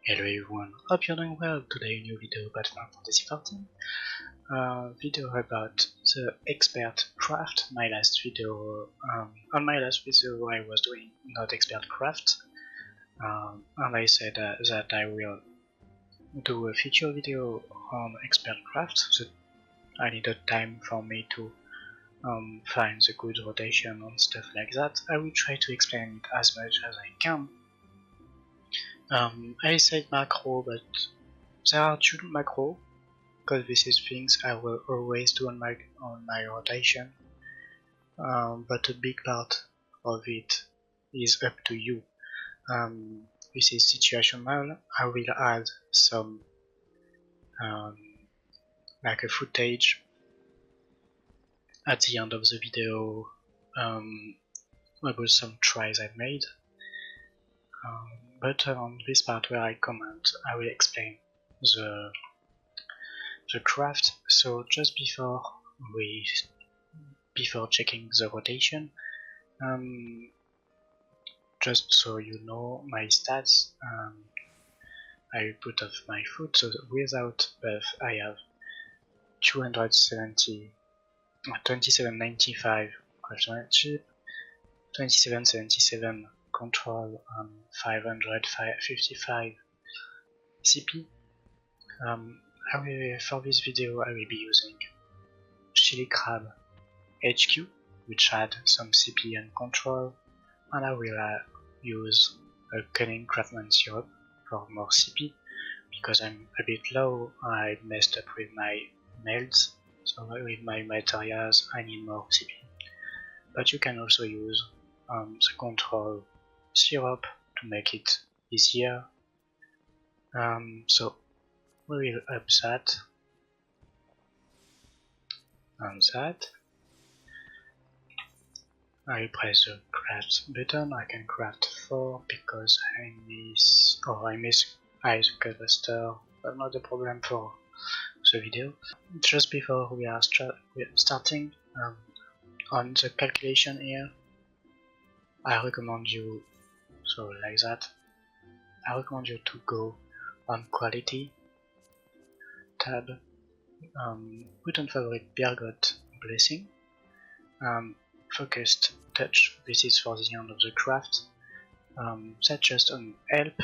Hello everyone, hope you're doing well. Today a new video about Final Fantasy XIV. Video about the expert craft. On my last video I was doing not expert craft, and I said that I will do a future video on expert craft. So I needed time for me to find the good rotation and stuff like that. I will try to explain it as much as I can. I said macro, but there are two macro, because this is things I will always do on my rotation. But a big part of it is up to you. This is situational. I will add some like a footage at the end of the video about some tries I made. But on this part where I comment, I will explain the craft. So just before checking the rotation, just so you know my stats, I put off my foot. So without buff, I have 2795 craftsmanship, 2777 control, 555 CP. For this video I will be using Chili Crab HQ, which had some CP and control, and I will use a Cunning Craftsman Syrup for more CP, because I'm a bit low. I messed up with my melts, so with my materials I need more CP. But you can also use the control syrup to make it easier. So we will up that and that. I press the craft button. I can craft 4 because I miss Ice Cluster, but not a problem for the video. Just before we are starting, on the calculation here, I recommend you, so like that, I recommend you to go on quality tab, put on favorite Birgot Blessing, focused touch, this is for the end of the craft, set just on help.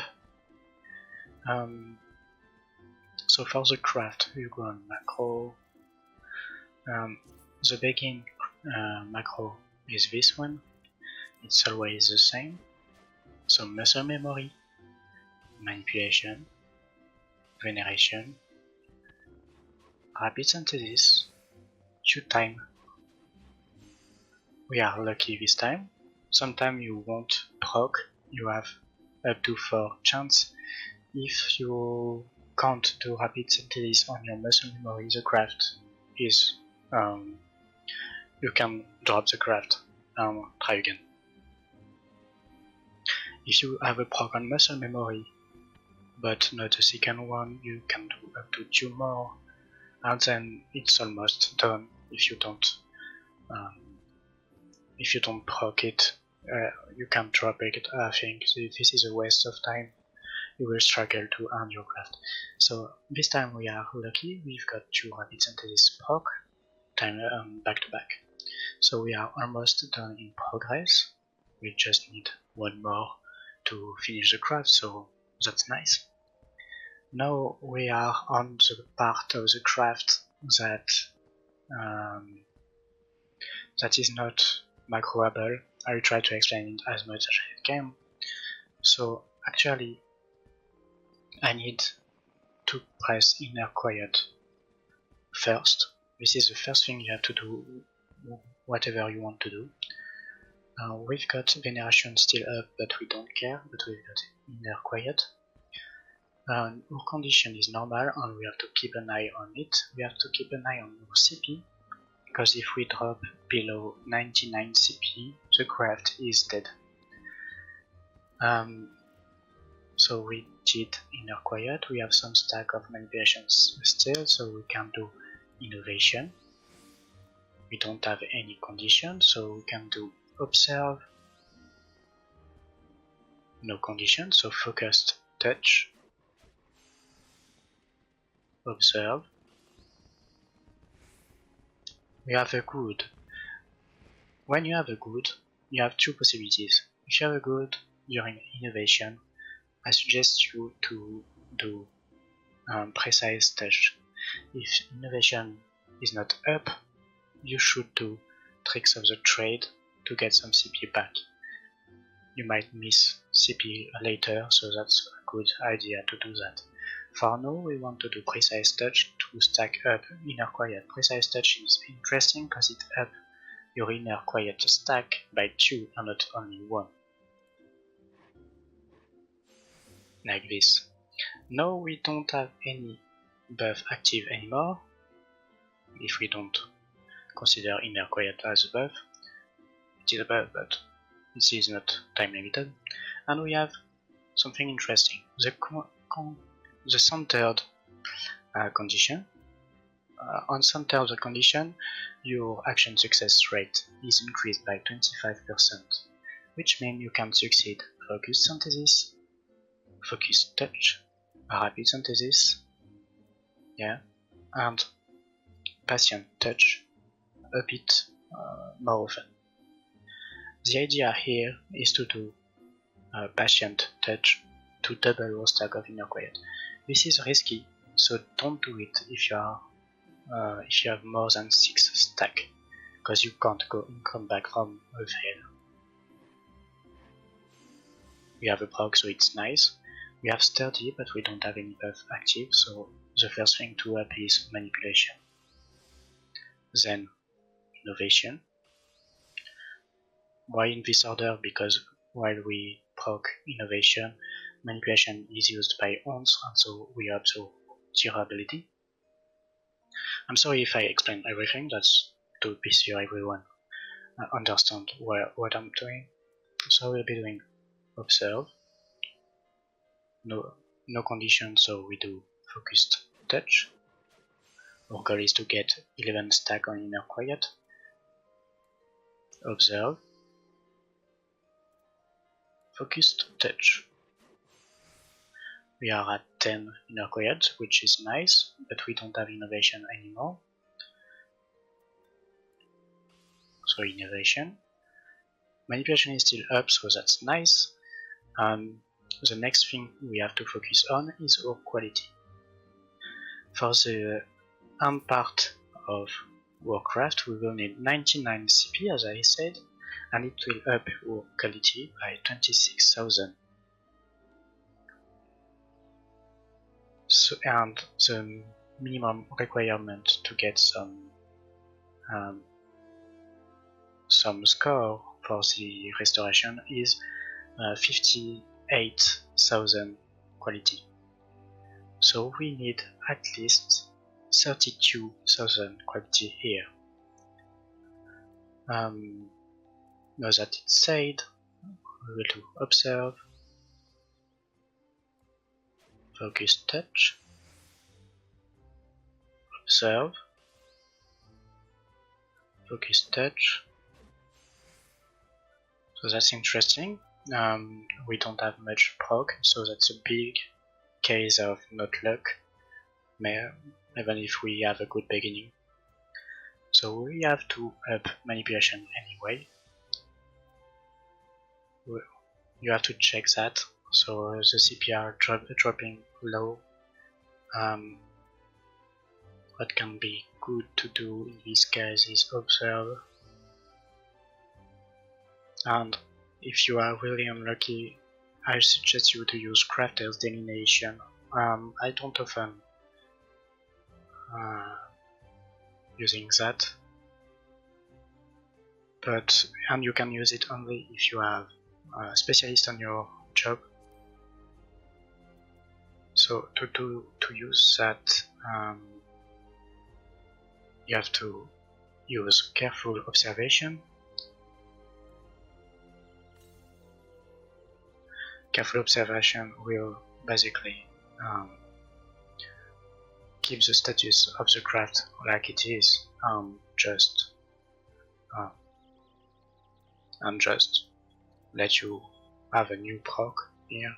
So for the craft you go on macro, the baking macro is this one, it's always the same. So muscle memory, manipulation, veneration, rapid synthesis, shoot time. We are lucky this time. Sometimes you won't proc, you have up to 4 chance. If you can't do rapid synthesis on your muscle memory, the craft is you can drop the craft and try again. If you have a proc on muscle memory but not a second one, you can do up to 2 more, and then it's almost done. If you don't proc it, you can drop it. I think this is a waste of time. You will struggle to earn your craft. So this time we are lucky, we've got 2 rapid synthesis proc time back to back. So we are almost done in progress. We just need 1 more to finish the craft, so that's nice. Now we are on the part of the craft that is not macroable. I will try to explain it as much as I can. So actually I need to press inner quiet first. This is the first thing you have to do, whatever you want to do. We've got veneration still up, but we don't care, but we've got inner quiet. Our condition is normal and we have to keep an eye on it. We have to keep an eye on our CP, because if we drop below 99 CP, the craft is dead. So we did inner quiet. We have some stack of manipulations still, so we can do innovation. We don't have any condition, so we can do observe, no condition, so focused touch, observe. We have a good. When you have a good, you have two possibilities. If you have a good during innovation, I suggest you to do precise touch. If innovation is not up, you should do tricks of the trade to get some CP back. You might miss CP later, so that's a good idea to do that. For now, we want to do precise touch to stack up inner quiet. Precise touch is interesting because it up your inner quiet stack by 2 and not only 1. Like this. Now we don't have any buff active anymore, if we don't consider inner quiet as a buff. It is a buff, but this is not time limited. And we have something interesting. The centered condition. On centered condition, your action success rate is increased by 25%, which means you can succeed focus synthesis, focus touch, rapid synthesis, and patient touch a bit more often. The idea here is to do patient touch to double your stack of inner quiet. This is risky, so don't do it if you have more than 6 stack, because you can't come back from a fail. We have a proc, so it's nice. We have sturdy, but we don't have any buff active, so the first thing to up is manipulation. Then innovation. Why in this order? Because while we proc innovation, manipulation is used by ons, and so we absorb durability. I'm sorry if I explain everything, that's to be sure everyone understand what I'm doing. So we'll be doing observe, no condition, so we do focused touch. Our goal is to get 11 stack on inner quiet. Observe, focused touch. We are at 10 inner quiet, which is nice, but we don't have innovation anymore. So innovation. Manipulation is still up, so that's nice. The next thing we have to focus on is our quality. For the ARM part of Warcraft, we will need 99 CP, as I said, and it will up our quality by 26,000. So, and the minimum requirement to get some score for the restoration is 58,000 quality. So we need at least 32,000 quality here. Now that it's said, we will do observe, focus touch, observe, focus touch. So that's interesting. We don't have much proc, so that's a big case of not luck, even if we have a good beginning. So we have to up manipulation anyway. You have to check that. So the CPR dropping low. What can be good to do in this case is observe. And if you are really unlucky, I suggest you to use Crafter's Delineation. I don't often using that, and you can use it only if you have a specialist on your job. So to use that, you have to use careful observation. Careful observation will basically keep the status of the craft like it is, just let you have a new proc here.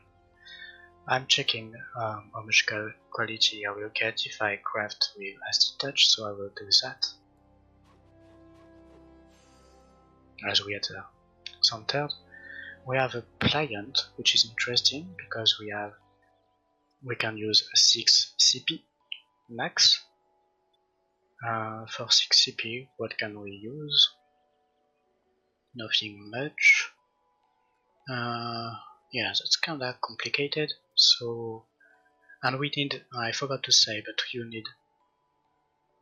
I'm checking how much quality I will get if I craft with Asti Touch, so I will do that. As we had centered, we have a pliant, which is interesting because we can use 6 CP max. For 6 CP, what can we use? Nothing much. Yeah, that's kinda complicated. So, and we need, I forgot to say, but you need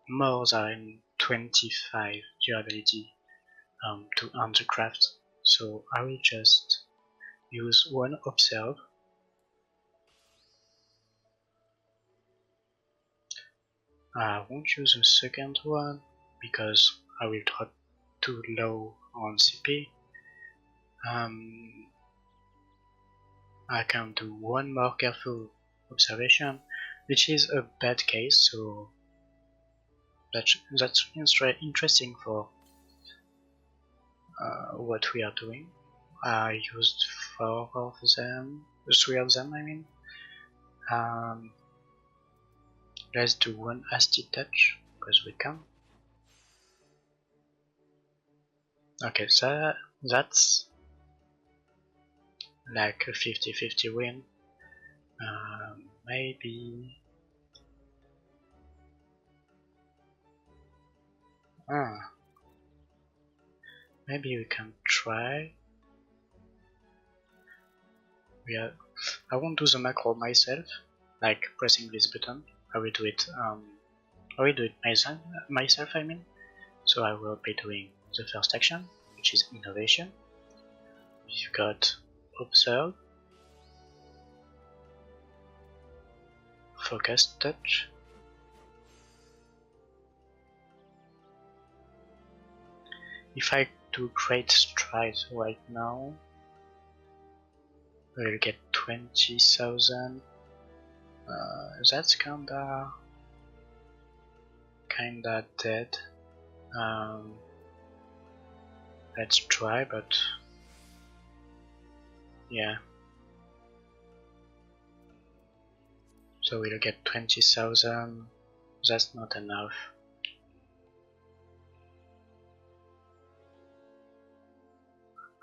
more than 25 durability to earn the craft. So I will just use one observe. I won't use the second one because I will drop too low on CP. I can do one more careful observation, which is a bad case, so that's interesting for what we are doing. I used 4 of them, 3 of them I mean. Let's do one Asti Touch, because we can. Okay, so that's like a 50-50 win. Maybe... maybe we can try. I won't do the macro myself, like pressing this button. I will do it myself I mean. So I will be doing the first action, which is innovation. We've got observe, focus touch, if I do great strides right now, we'll get 20,000. That's kinda dead. Let's try, but yeah. So we'll get 20,000. That's not enough.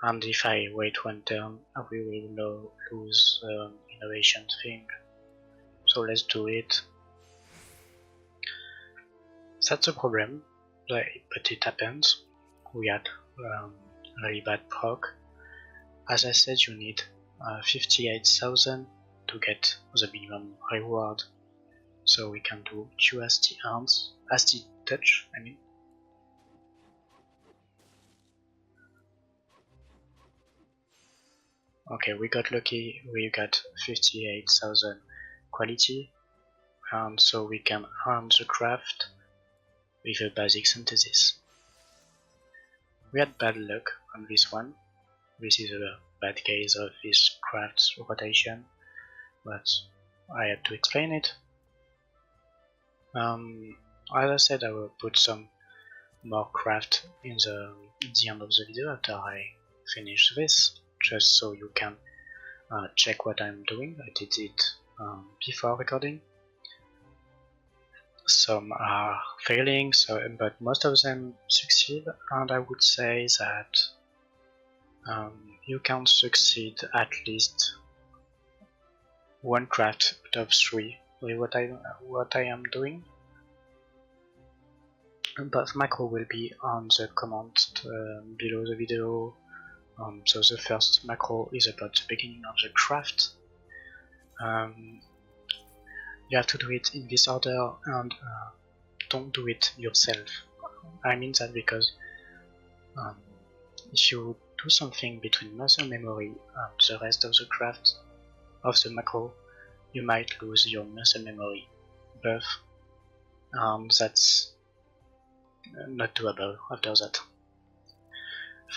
And if I wait one turn, we will lose innovation thing. So let's do it. That's a problem, but it happens. We had really bad proc. As I said, you need 58,000 to get the minimum reward. So we can do 2 Asti hands, Asti touch, I mean. Okay, we got lucky, we got 58,000 quality, and so we can earn the craft with a basic synthesis. We had bad luck on this one. This is a bad case of this craft rotation, but I had to explain it. As I said, I will put some more craft in the end of the video after I finish this, just so you can check what I'm doing. I did it before recording. Some are failing, but most of them succeed, and I would say that you can succeed at least one craft out of 3 with what I am doing. But macro will be on the comment below the video. So the first macro is about the beginning of the craft. You have to do it in this order, and don't do it yourself. I mean that because if you do something between muscle memory and the rest of the craft of the macro, you might lose your muscle memory buff, and that's not doable after that.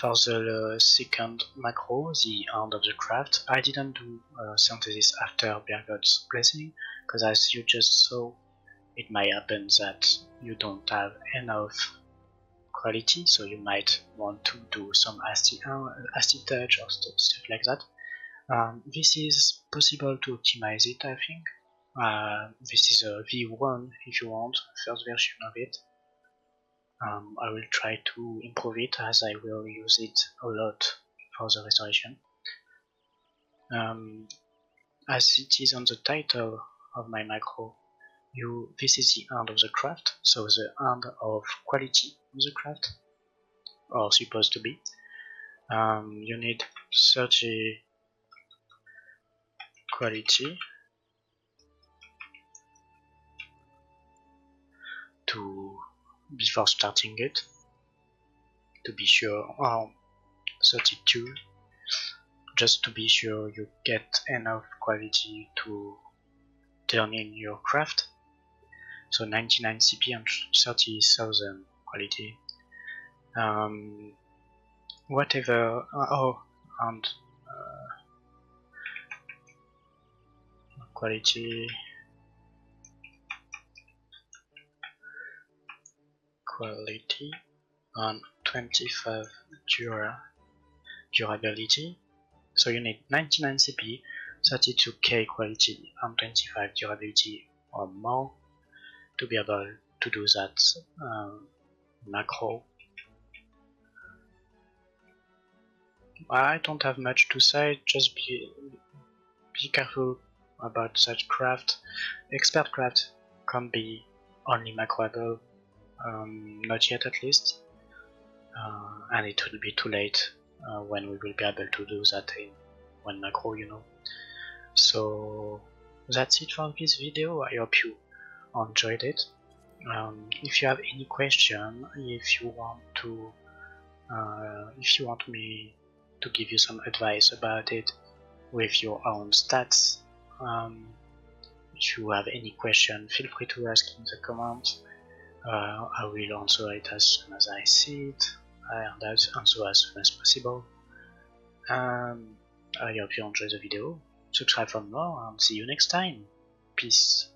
For the second macro, the end of the craft, I didn't do synthesis after Birgot's blessing, because as you just saw, it might happen that you don't have enough quality, so you might want to do some Asti touch or stuff like that. This is possible to optimize it, I think. This is a V1 if you want, first version of it. I will try to improve it as I will use it a lot for the restoration. As it is on the title of my macro, this is the end of the craft, so the end of quality of the craft, or supposed to be. You need 30 quality before starting it, to be sure, or 32, just to be sure you get enough quality to turn in your craft. So 99 CP and 30,000 quality. Whatever. And quality and 25 durability. So you need 99 CP, 32k quality, and 25 durability or more to be able to do that macro. I don't have much to say, just be careful about such craft. Expert craft can be only macroable, not yet at least, and it will be too late when we will be able to do that in one macro, you know. So that's it for this video. I hope you enjoyed it. If you have any question, if you want me to give you some advice about it with your own stats, if you have any question, feel free to ask in the comments. I will answer it as soon as I see it, and answer as soon as possible. I hope you enjoyed the video. Subscribe for more, and see you next time. Peace.